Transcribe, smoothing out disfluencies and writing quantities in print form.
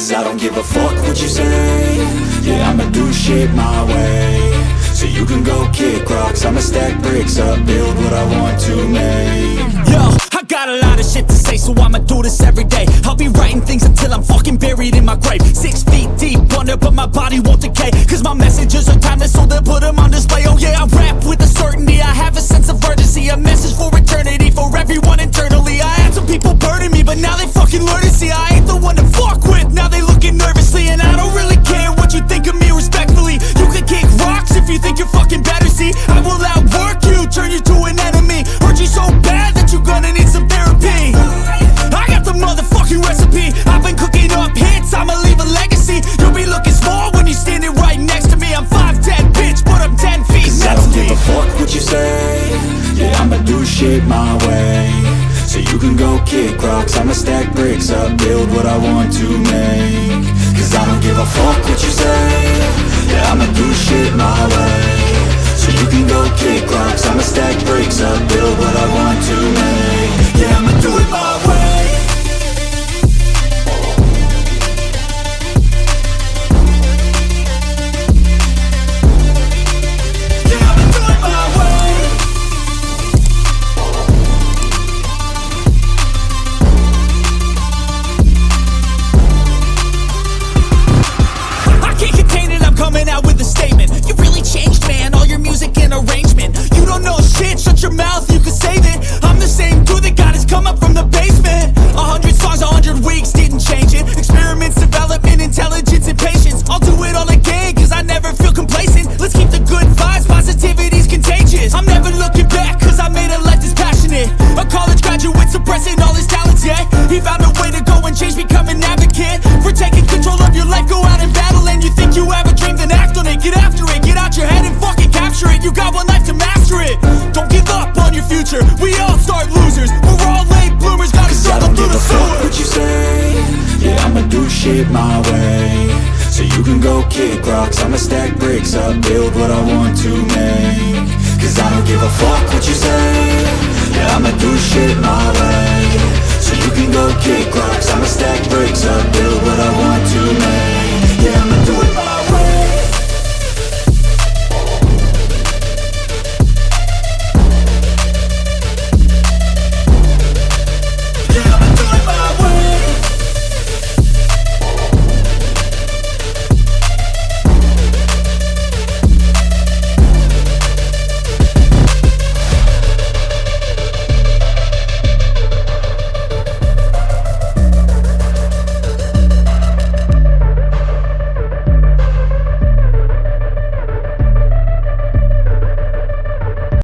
Cause I don't give a fuck what you say. Yeah, I'ma do shit my way. So you can go kick rocks, I'ma stack bricks up, build what I want to make. Yo, I got a lot of shit to say, so I'ma do this every day. I'll be writing things until I'm fucking buried in my grave. 6 feet deep under, but my body won't decay. Cause my messages are timeless, so they'll put them on display. Oh yeah, I rap with a certainty, I have a sense of urgency. A message for eternity, for everyone internally. I had some people burning me, but now they fucking learn to see I ain't the one to fuck with, now they looking nervously. And I don't really care what you think of me, respectfully. You can kick rocks if you think you're fucking better, see. I will outwork you, turn you to an enemy. Hurt you so bad that you're gonna need some therapy. I got the motherfucking recipe. I've been cooking up hits, I'ma leave a legacy. You'll be looking small when you're standing right next to me. I'm 5'10", bitch, but I'm 10 feet. Cause I don't give a fuck what you say. Yeah, I'ma do shit my way. So you can go kick rocks, I'ma stack bricks up, build what I want to make. Cause I don't give a fuck what you say. Yeah, I'ma do shit my way. So you can go kick rocks, I'ma stack bricks up, build what I want to make. Yeah, I'ma do it my way. Yeah, I'ma do it my way. I can't contain it, I'm coming out with a statement. You really changed, man, all your music and arrangement. You don't know shit, shut your mouth, you can save it. I'm the same dude that got his come up from the basement. 100 songs, 100 weeks, didn't change it. Experiments, development, intelligence, and patience. I'll do it all again, cause I never feel complacent. Let's keep the good vibes, positivity's contagious. I'm never looking back, cause I made a life that's passionate. A college graduate suppressing all his talents, yeah. He found a way to go and change, become an advocate for taking control of your life, go out and battle. And you think you have a dream, then act on it. Get after it, get out your head and fucking capture it. You got one life to master it. Don't give up on your future, we all start losers. We're all late bloomers, gotta struggle through the sewer. What you say? Yeah, I'ma do shit my way. So you can go kick rocks, I'ma stack bricks up, build what I want to make. Cause I don't give a fuck what you say. Yeah, I'ma do shit my